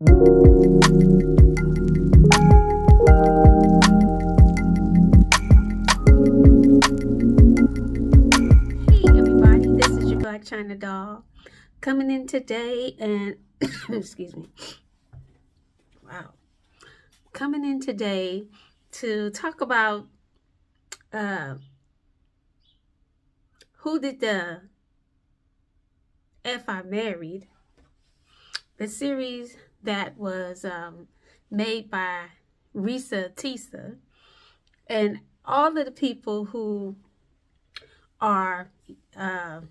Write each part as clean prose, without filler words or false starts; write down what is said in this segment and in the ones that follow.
everybody, this is your Black China doll coming in today and excuse me. Wow. Coming in today to talk about who did the F I Married, the series that was made by REESA Teesa, and all of the people who are have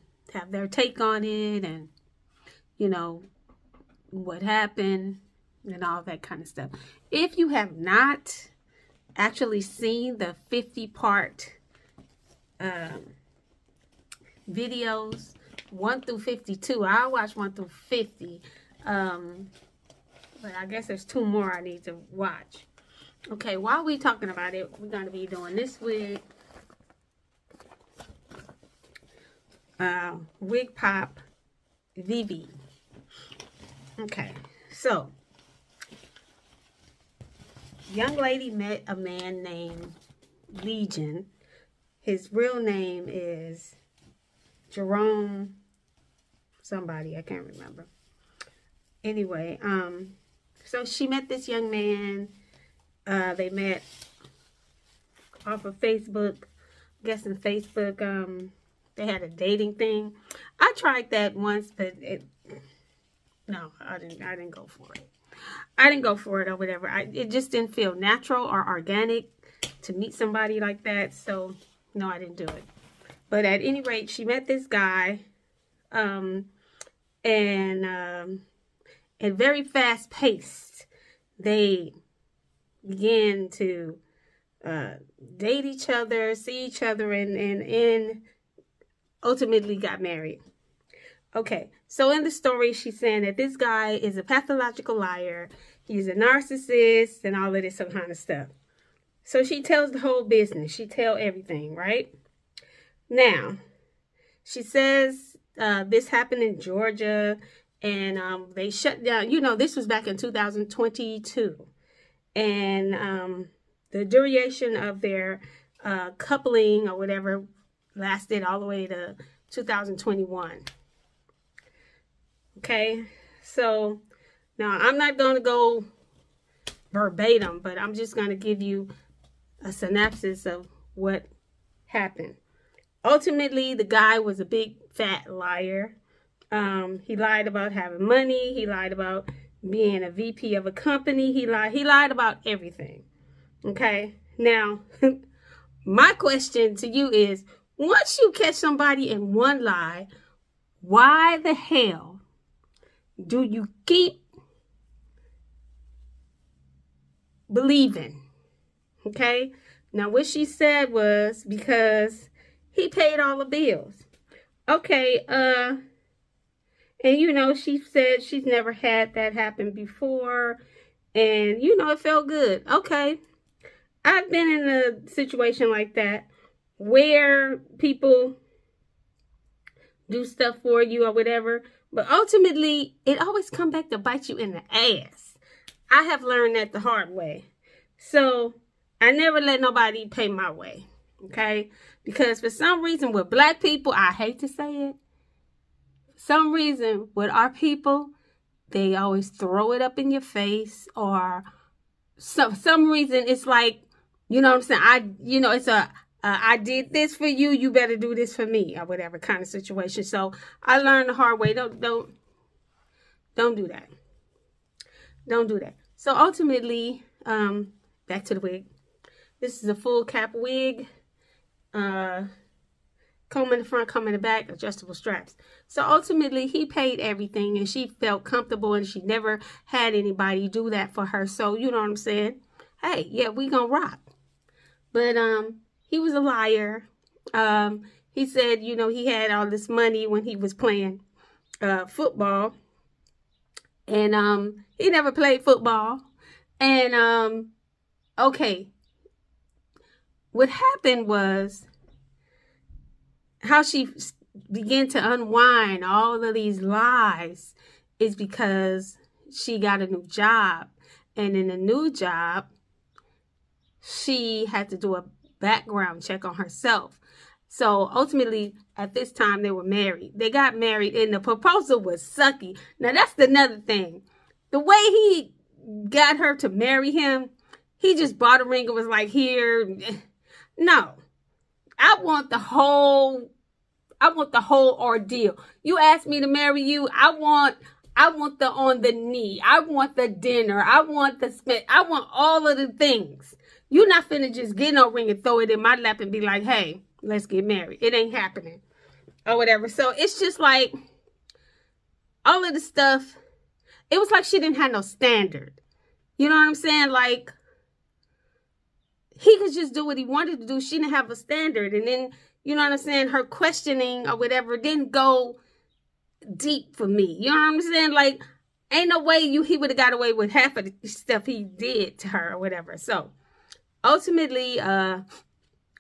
their take on it, and you know what happened and all that kind of stuff. If you have not actually seen the 50-part videos 1 through 52, I watched 1 through 50, but I guess there's 2 more I need to watch. Okay, while we're talking about it, we're going to be doing this with Wigpop ViVi. Okay, so young lady met a man named Legion. His real name is Jerome somebody, I can't remember. Anyway, so she met this young man. They met off of Facebook. I guess in Facebook, they had a dating thing. I tried that once, but no, I didn't go for it. I didn't go for it or whatever. It just didn't feel natural or organic to meet somebody like that. So no, I didn't do it. But at any rate, she met this guy, and very fast paced, they began to date each other, see each other, and ultimately got married. Okay, so in the story, she's saying that this guy is a pathological liar. He's a narcissist and all of this kind of stuff. So she tells the whole business. She tells everything, right? Now, she says this happened in Georgia, and they shut down. You know, this was back in 2022. And the duration of their coupling or whatever lasted all the way to 2021. Okay, so now I'm not going to go verbatim, but I'm just going to give you a synopsis of what happened. Ultimately, the guy was a big fat liar. He lied about having money. He lied about being a VP of a company. He lied about everything. Okay, now my question to you is, once you catch somebody in one lie, why the hell do you keep believing? Okay, now what she said was because he paid all the bills. Okay, and you know, she said she's never had that happen before, and you know, it felt good. Okay, I've been in a situation like that where people do stuff for you or whatever, but ultimately it always comes back to bite you in the ass. I have learned that the hard way. So I never let nobody pay my way, okay? Because for some reason with black people, I hate to say it, for some reason with our people, they always throw it up in your face, or some reason it's like, you know what I'm saying? It's I did this for you, you better do this for me, or whatever kind of situation. So I learned the hard way. Don't do that. Don't do that. So ultimately, back to the wig. This is a full cap wig. Comb in the front, comb in the back, adjustable straps. So ultimately, he paid everything, and she felt comfortable, and she never had anybody do that for her. So you know what I'm saying? Hey, yeah, we gonna rock. But he was a liar. He said, you know, he had all this money when he was playing football, and he never played football. And okay, what happened was, how she began to unwind all of these lies is because she got a new job. And in the new job, she had to do a background check on herself. So ultimately, at this time, they were married. They got married, and the proposal was sucky. Now, that's another thing. The way he got her to marry him, he just bought a ring and was like, here. No. I want the whole ordeal. You asked me to marry you. I want the on the knee. I want the dinner. I want the spit. I want all of the things. You're not finna just get no ring and throw it in my lap and be like, hey, let's get married. It ain't happening. Or whatever. So it's just like all of the stuff. It was like she didn't have no standard. You know what I'm saying? Like, he could just do what he wanted to do. She didn't have a standard. And then, you know what I'm saying? Her questioning or whatever didn't go deep for me. You know what I'm saying? Like, ain't no way he would have got away with half of the stuff he did to her or whatever. So, ultimately,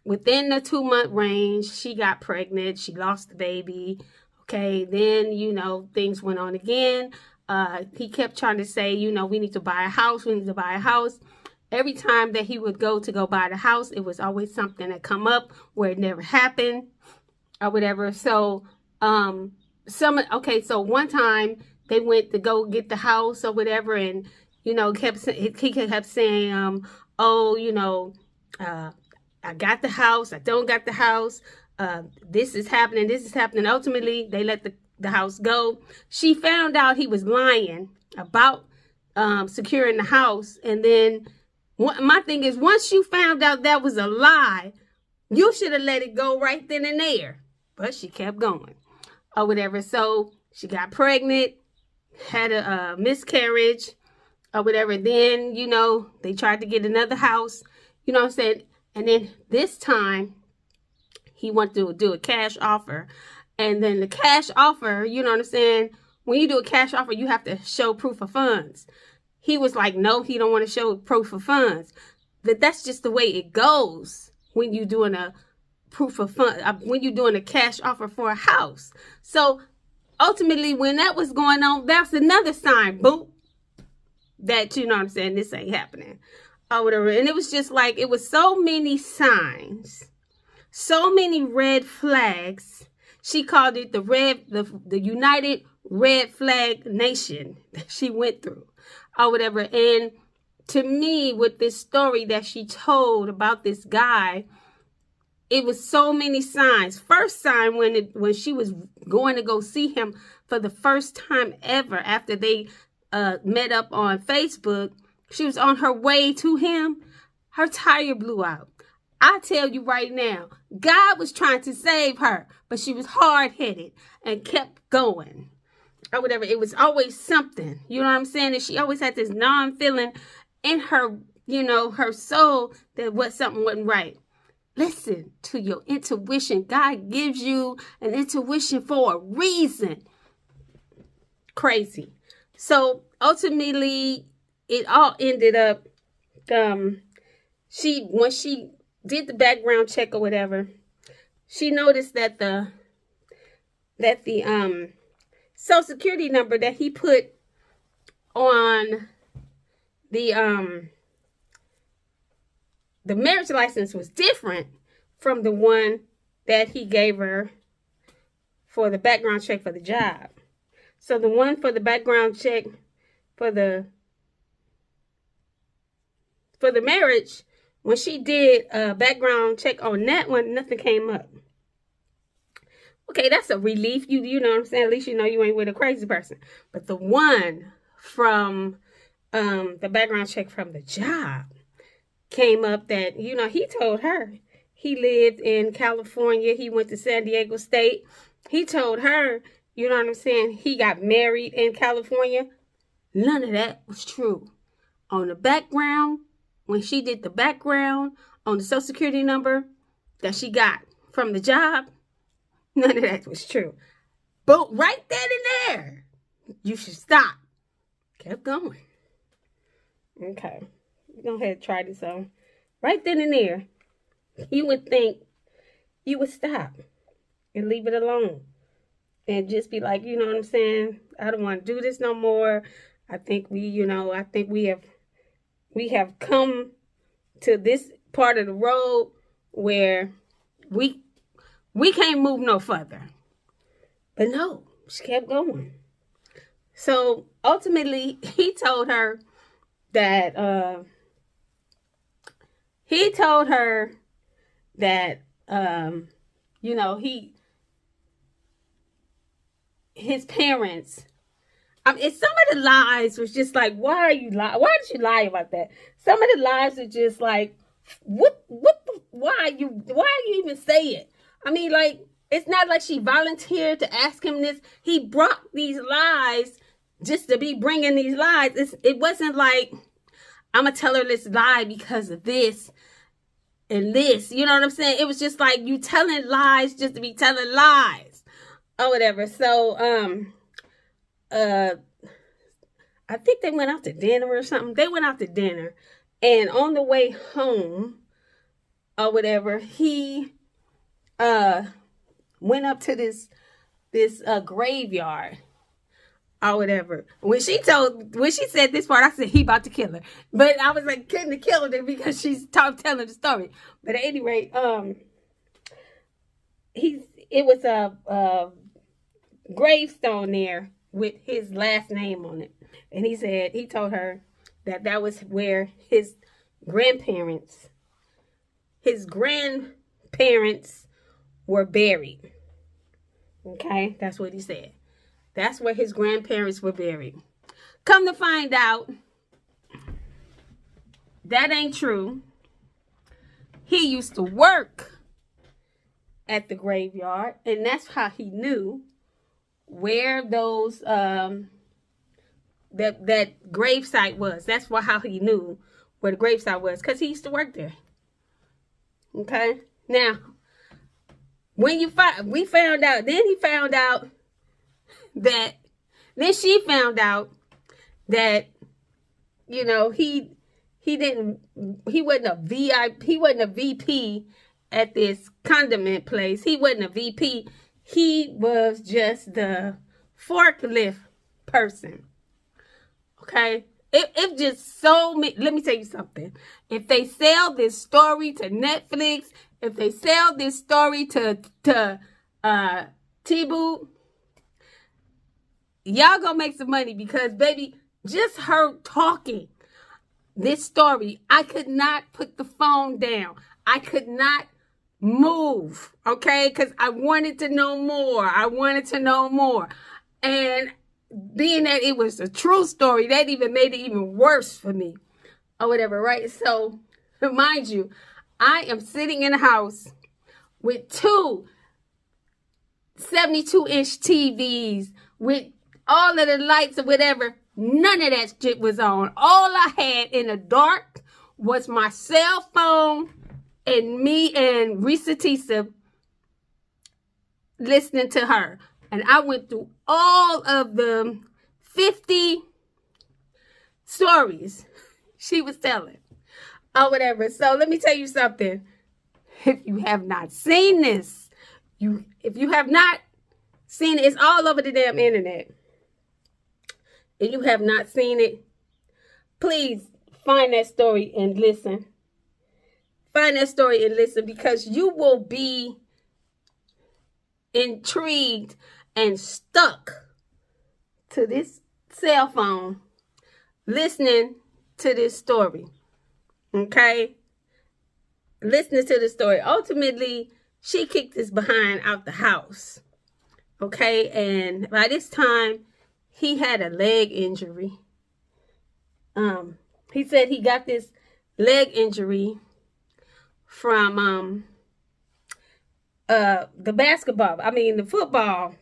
within the 2-month range, she got pregnant. She lost the baby. Okay, then, you know, things went on again. He kept trying to say, you know, we need to buy a house. We need to buy a house. Every time that he would go buy the house, it was always something that come up where it never happened or whatever. So, so one time they went to go get the house or whatever, and, you know, he kept saying, oh, you know, I got the house, I don't got the house, this is happening, this is happening. Ultimately, they let the house go. She found out he was lying about securing the house, and then my thing is, once you found out that was a lie, you should have let it go right then and there. But she kept going or whatever. So she got pregnant, had a miscarriage or whatever. Then, you know, they tried to get another house, you know what I'm saying? And then this time he wanted to do a cash offer. And then the cash offer, you know what I'm saying? When you do a cash offer, you have to show proof of funds. He was like, no, he don't want to show proof of funds. That's just the way it goes when you're doing a proof of fund, when you're doing a cash offer for a house. So ultimately, when that was going on, that's another sign, boop, that, you know what I'm saying, this ain't happening or whatever. And it was just like, it was so many signs, so many red flags. She called it the United Red Flag Nation that she went through or whatever. And to me, with this story that she told about this guy, it was so many signs. First sign, when she was going to go see him for the first time ever after they met up on Facebook, she was on her way to him. Her tire blew out. I tell you right now, God was trying to save her, but she was hard-headed and kept going or whatever. It was always something, you know what I'm saying? And she always had this feeling in her, you know, her soul that something wasn't right. Listen to your intuition. God gives you an intuition for a reason. Crazy. So ultimately, it all ended up, when she did the background check or whatever, she noticed that the Social Security number that he put on the marriage license was different from the one that he gave her for the background check for the job. So the one for the background check for the marriage, when she did a background check on that one, nothing came up. Okay, that's a relief. You know what I'm saying? At least you know you ain't with a crazy person. But the one from the background check from the job came up that, you know, he told her he lived in California. He went to San Diego State. He told her, you know what I'm saying, he got married in California. None of that was true. On the background, when she did the background on the Social Security number that she got from the job, none of that was true. But right then and there, you should stop. Kept going. Okay. Go ahead and try this on. Right then and there, you would think you would stop and leave it alone. And just be like, you know what I'm saying? I don't want to do this no more. I think we have come to this part of the road where we can't move no further. But no, she kept going. So ultimately, he told her that his parents. I mean, some of the lies was just like, why are you lying? Why did you lie about that? Some of the lies are just like, why you even say it? I mean, like, it's not like she volunteered to ask him this. He brought these lies just to be bringing these lies. It wasn't like, I'm going to tell her this lie because of this and this. You know what I'm saying? It was just like, you telling lies just to be telling lies or whatever. So, I think they went out to dinner or something. They went out to dinner. And on the way home or whatever, he went up to this graveyard or whatever. When she said this part, I said he about to kill her. But I was like, couldn't have killed her because she's telling the story. But at any rate, it was a gravestone there with his last name on it. And he told her that was where his grandparents were buried. Okay, that's what he said. That's where his grandparents were buried. Come to find out, that ain't true. He used to work at the graveyard, and that's how he knew where those that gravesite was. That's how he knew where the gravesite was, because he used to work there. Okay, now when she found out that he wasn't a VIP, he wasn't a VP at this condiment place. He wasn't a VP. He was just the forklift person. Okay? It just so many. Let me tell you something. If they sell this story to Netflix, if they sell this story to T-Boot, y'all gonna make some money, because baby, just her talking this story, I could not put the phone down. I could not move, okay? Because I wanted to know more. And being that it was a true story, that even made it even worse for me or whatever, right? So, mind you, I am sitting in a house with two 72-inch TVs with all of the lights or whatever. None of that shit was on. All I had in the dark was my cell phone and me and REESA Teesa listening to her. And I went through all of the 50 stories she was telling or whatever. So let me tell you something. If you have not seen this, if you have not seen it, it's all over the damn internet. If you have not seen it, please find that story and listen. Find that story and listen, because you will be intrigued and stuck to this cell phone listening to this story. Okay? Listening to the story. Ultimately, she kicked his behind out the house. Okay? And by this time, he had a leg injury. He said he got this leg injury from the football.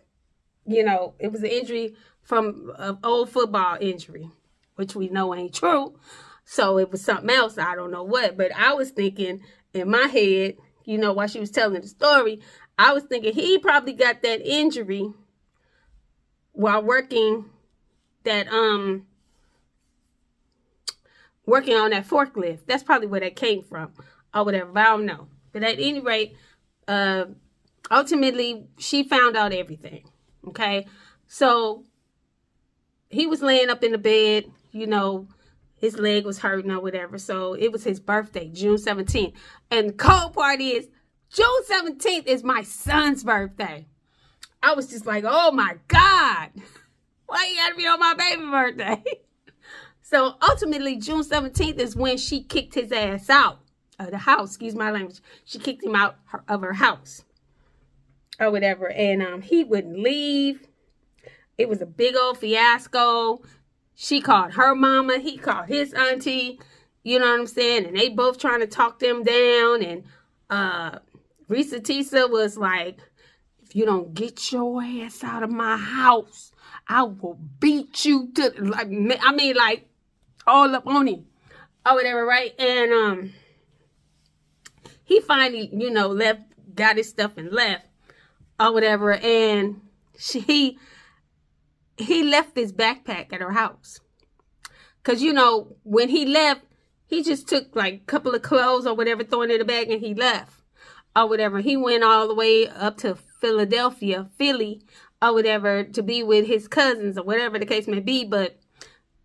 It was an injury from an old football injury, which we know ain't true. So it was something else. I don't know what. But I was thinking in my head, while she was telling the story, I was thinking he probably got that injury while working on that forklift. That's probably where that came from or whatever. But I don't know. But at any rate, ultimately, she found out everything. Okay? So he was laying up in the bed, you know, his leg was hurting or whatever. So it was his birthday, June 17th. And the cold part is, June 17th is my son's birthday. I was just like, oh my God, why you gotta be on my baby birthday? So ultimately, June 17th is when she kicked his ass out of the house. Excuse my language. She kicked him out of her house or whatever. And he wouldn't leave. It was a big old fiasco. She called her mama. He called his auntie. You know what I'm saying? And they both trying to talk them down. And REESA Teesa was like, if you don't get your ass out of my house, I will beat you to, like, I mean, like, all up on him or whatever, right? And he finally, you know, left, got his stuff and left or whatever. And he left his backpack at her house. Because, you know, when he left, he just took like a couple of clothes or whatever, throwing in the bag, and he left or whatever. He went all the way up to Philly or whatever to be with his cousins or whatever the case may be. But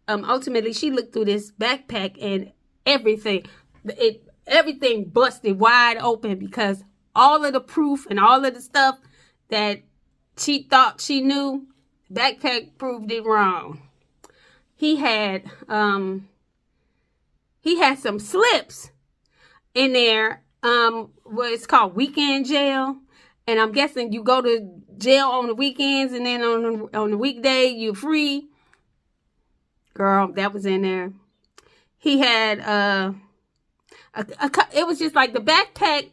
ultimately, she looked through this backpack and everything busted wide open, because all of the proof and all of the stuff that she thought she knew, backpack proved it wrong. He had some slips in there. What it's called, weekend jail. And I'm guessing you go to jail on the weekends, and then on the weekday you're free. Girl, that was in there. He had it was just like the backpack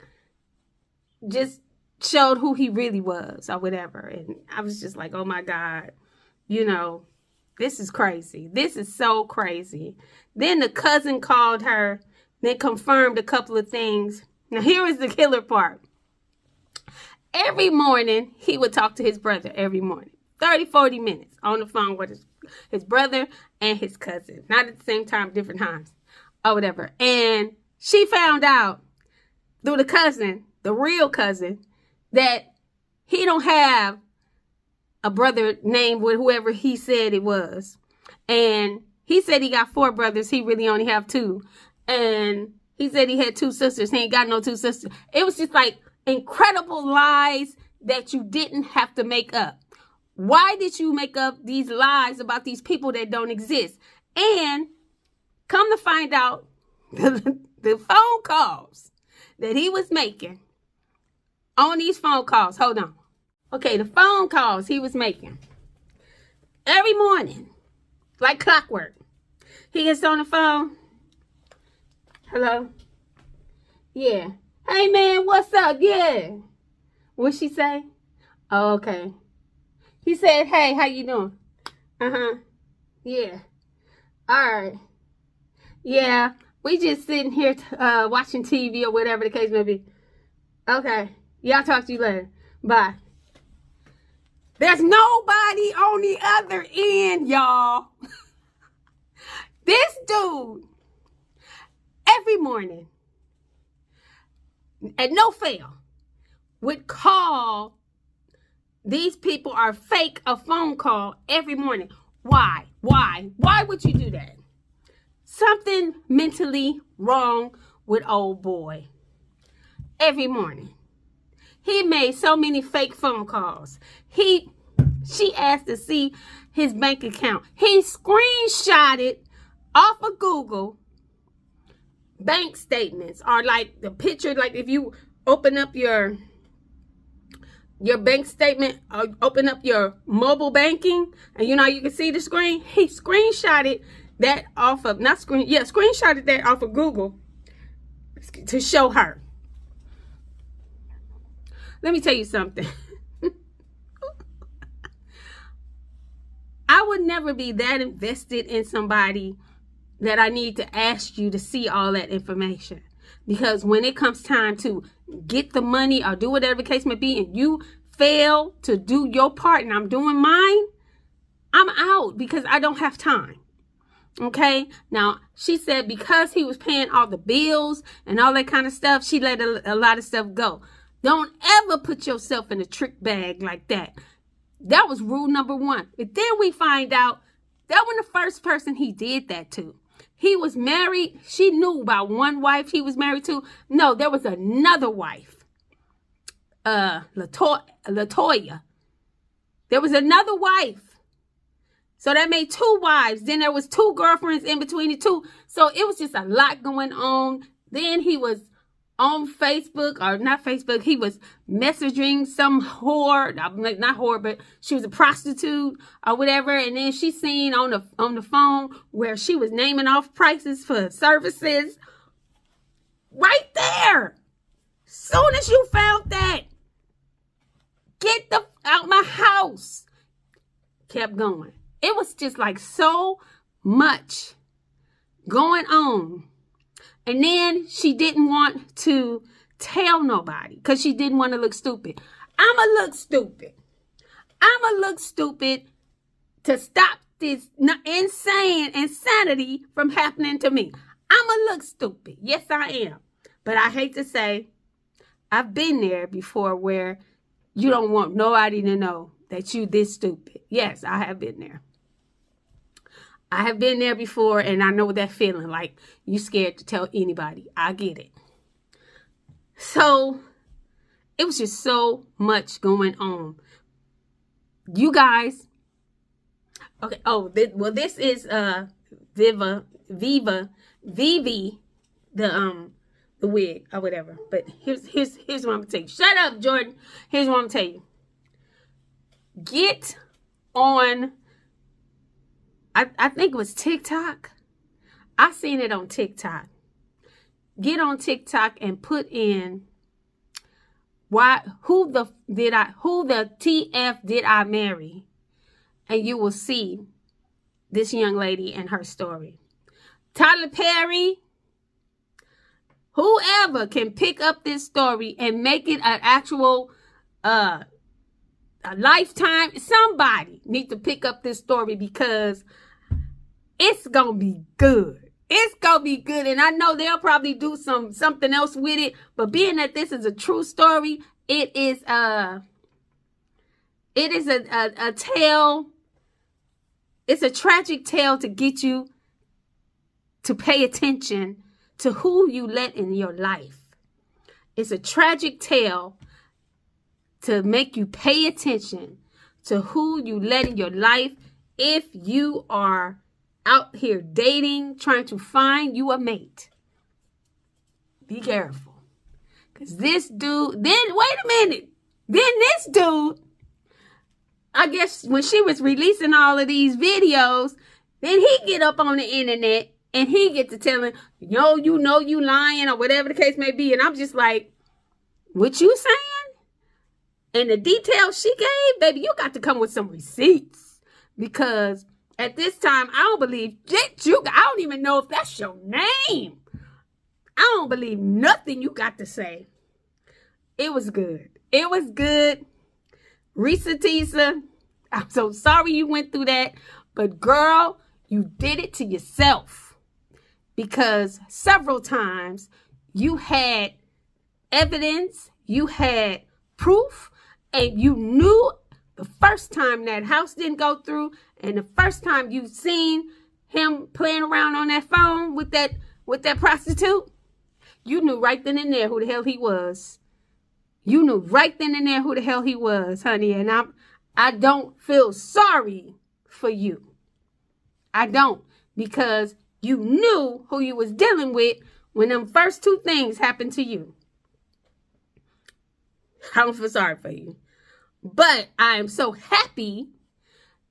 just showed who he really was or whatever. And I was just like, oh my God, you know, this is crazy. This is so crazy. Then the cousin called her, then confirmed a couple of things. Now here is the killer part. Every morning, he would talk to his brother every morning. 30, 40 minutes on the phone with his brother and his cousin. Not at the same time, different times or whatever. And she found out through the cousin, the real cousin, that he don't have a brother named with whoever he said it was. And he said he got 4 brothers. He really only have 2. And he said he had 2 sisters. He ain't got no 2 sisters. It was just like incredible lies that you didn't have to make up. Why did you make up these lies about these people that don't exist? And come to find out, the phone calls that he was making on these phone calls. Hold on. Okay, the phone calls he was making every morning, like clockwork. He gets on the phone. Hello? Yeah. Hey, man, what's up? Yeah. What'd she say? Oh, okay. He said, hey, how you doing? Uh-huh. Yeah. All right. Yeah, we just sitting here watching TV or whatever the case may be. Okay. Yeah, I'll talk to you later. Bye. There's nobody on the other end, y'all. This dude, every morning, at no fail, would call these people are fake a phone call every morning. Why? Why would you do that? Something mentally wrong with old boy. Every morning. He made so many fake phone calls. She asked to see his bank account. He screenshotted off of Google bank statements, or like the picture, like if you open up your bank statement or open up your mobile banking, and you know you can see the screen. He screenshotted that off of screenshotted that off of Google to show her. Let me tell you something. I would never be that invested in somebody that I need to ask you to see all that information. Because when it comes time to get the money or do whatever the case may be, and you fail to do your part and I'm doing mine, I'm out because I don't have time. Okay? Now, she said because he was paying all the bills and all that kind of stuff, she let a lot of stuff go. Don't ever put yourself in a trick bag like that. That was rule number 1. But then we find out That wasn't the first person he did that to. He was married. She knew about one wife he was married to. No, there was another wife. Latoya. There was another wife. So that made 2 wives. Then there was 2 girlfriends in between the 2. So it was just a lot going on. Then he was on Facebook, or not Facebook. He was messaging some whore, not whore, but she was a prostitute or whatever. And then she seen on the phone where she was naming off prices for services. Right there. Soon as you found that, get the out my house. Kept going. It was just like so much going on. And then she didn't want to tell nobody because she didn't want to look stupid. I'ma look stupid. I'ma look stupid to stop this insanity from happening to me. I'ma look stupid. Yes, I am. But I hate to say, I've been there before where you don't want nobody to know that you this stupid. Yes, I have been there. I have been there before, and I know that feeling, like you scared to tell anybody. I get it. So it was just so much going on. You guys, okay. Oh, this is ViVi, the wig or whatever. But here's what I'm gonna tell you. Shut up, Jordan. Here's what I'm gonna tell you. Get on. I think it was TikTok. I seen it on TikTok. Get on TikTok and put in who the TF did I marry? And you will see this young lady and her story. Tyler Perry, whoever can pick up this story and make it an actual a Lifetime, somebody need to pick up this story because it's gonna be good. It's gonna be good, and I know they'll probably do something else with it. But being that this is a true story, it is a tale. It's a tragic tale to get you to pay attention to who you let in your life. It's a tragic tale to make you pay attention to who you let in your life if you are out here dating, trying to find you a mate. Be careful. Because this dude, then, wait a minute. Then this dude, I guess when she was releasing all of these videos, then he get up on the internet and he get to telling, yo, you know you lying or whatever the case may be. And I'm just like, what you saying? And the details she gave, baby, you got to come with some receipts. Because at this time, I don't believe shit I don't even know if that's your name. I don't believe nothing you got to say. It was good. It was good. REESA Teesa, I'm so sorry you went through that. But girl, you did it to yourself. Because several times you had evidence, you had proof, and you knew the first time that house didn't go through, and the first time you seen him playing around on that phone with that prostitute, you knew right then and there who the hell he was. You knew right then and there who the hell he was, honey. And I don't feel sorry for you. I don't, because you knew who you was dealing with when them first 2 things happened to you. I don't feel sorry for you. But I am so happy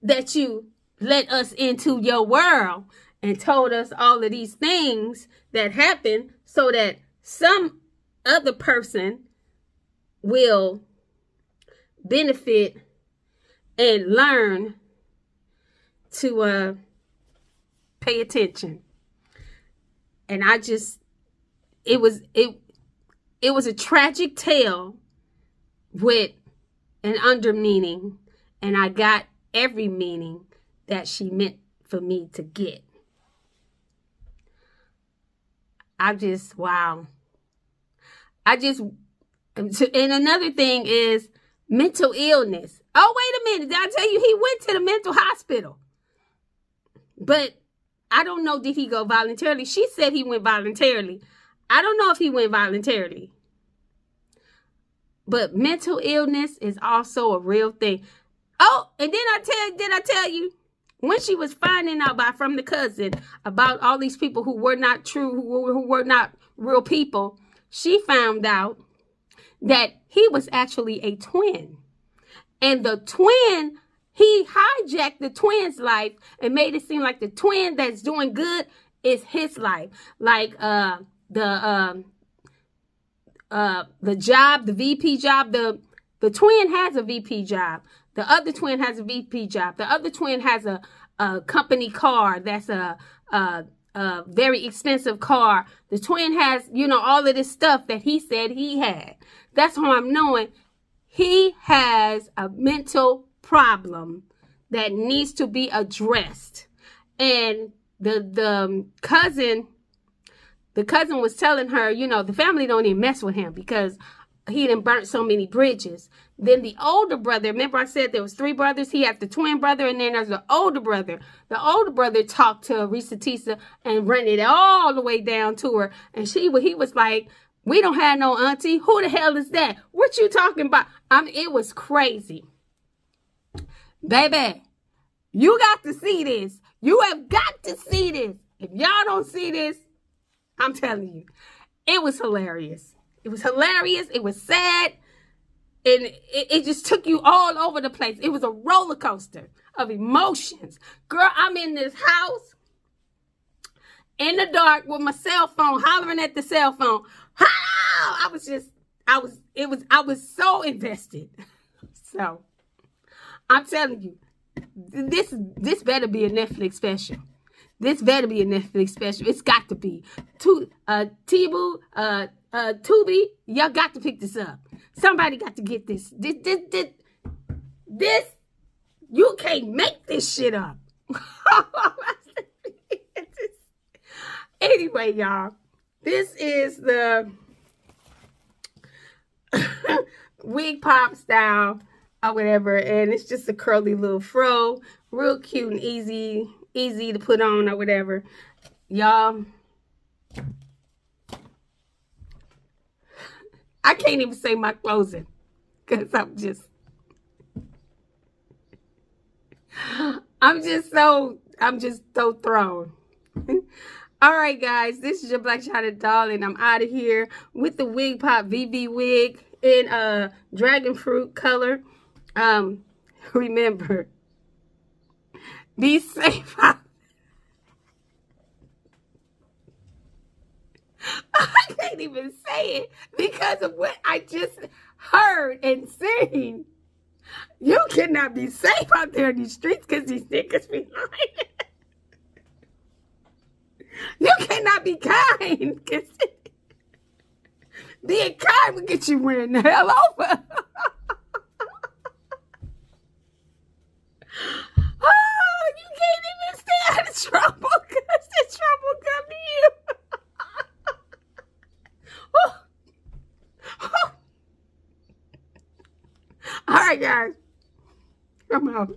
that you let us into your world and told us all of these things that happened so that some other person will benefit and learn to pay attention. And I just, it was a tragic tale with an under meaning, and I got every meaning that she meant for me to get. Wow. And another thing is mental illness. Oh, wait a minute. Did I tell you he went to the mental hospital? But I don't know, did he go voluntarily? She said he went voluntarily. I don't know if he went voluntarily. But mental illness is also a real thing. Oh, and did I tell you, when she was finding out from the cousin about all these people who were not true, who were not real people, she found out that he was actually a twin. And the twin, he hijacked the twin's life and made it seem like the twin that's doing good is his life. Like the job, the VP job, the twin has a VP job. The other twin has a VP job. The other twin has a company car that's a very expensive car. The twin has, all of this stuff that he said he had. That's how I'm knowing he has a mental problem that needs to be addressed. And the cousin was telling her, the family don't even mess with him because he done burnt so many bridges. Then the older brother, remember I said there was 3 brothers? He had the twin brother, and then there's the older brother. The older brother talked to REESA Teesa and ran it all the way down to her. And he was like, we don't have no auntie. Who the hell is that? What you talking about? It was crazy. Baby, you got to see this. You have got to see this. If y'all don't see this, I'm telling you, it was hilarious. It was hilarious. It was sad. And it just took you all over the place. It was a roller coaster of emotions. Girl, I'm in this house in the dark with my cell phone, hollering at the cell phone. Hello! I was so invested. So, I'm telling you, this better be a Netflix special. This better be a Netflix special. It's got to be. Tubi, y'all got to pick this up. Somebody got to get this. This, you can't make this shit up. Anyway, y'all, this is the wig pop style or whatever, and it's just a curly little fro, real cute and easy to put on or whatever. Y'all, I can't even say my closing because I'm just so thrown. All right, guys, this is your Black China doll, and I'm out of here with the Wig Pop ViVi wig in dragon fruit color. Remember, be safe out. I can't even say it because of what I just heard and seen. You cannot be safe out there in these streets because these niggas be lying. You cannot be kind because being kind will get you ran the hell over. Oh, you can't even stay out of trouble because the trouble come to you. All right, guys. I'm out.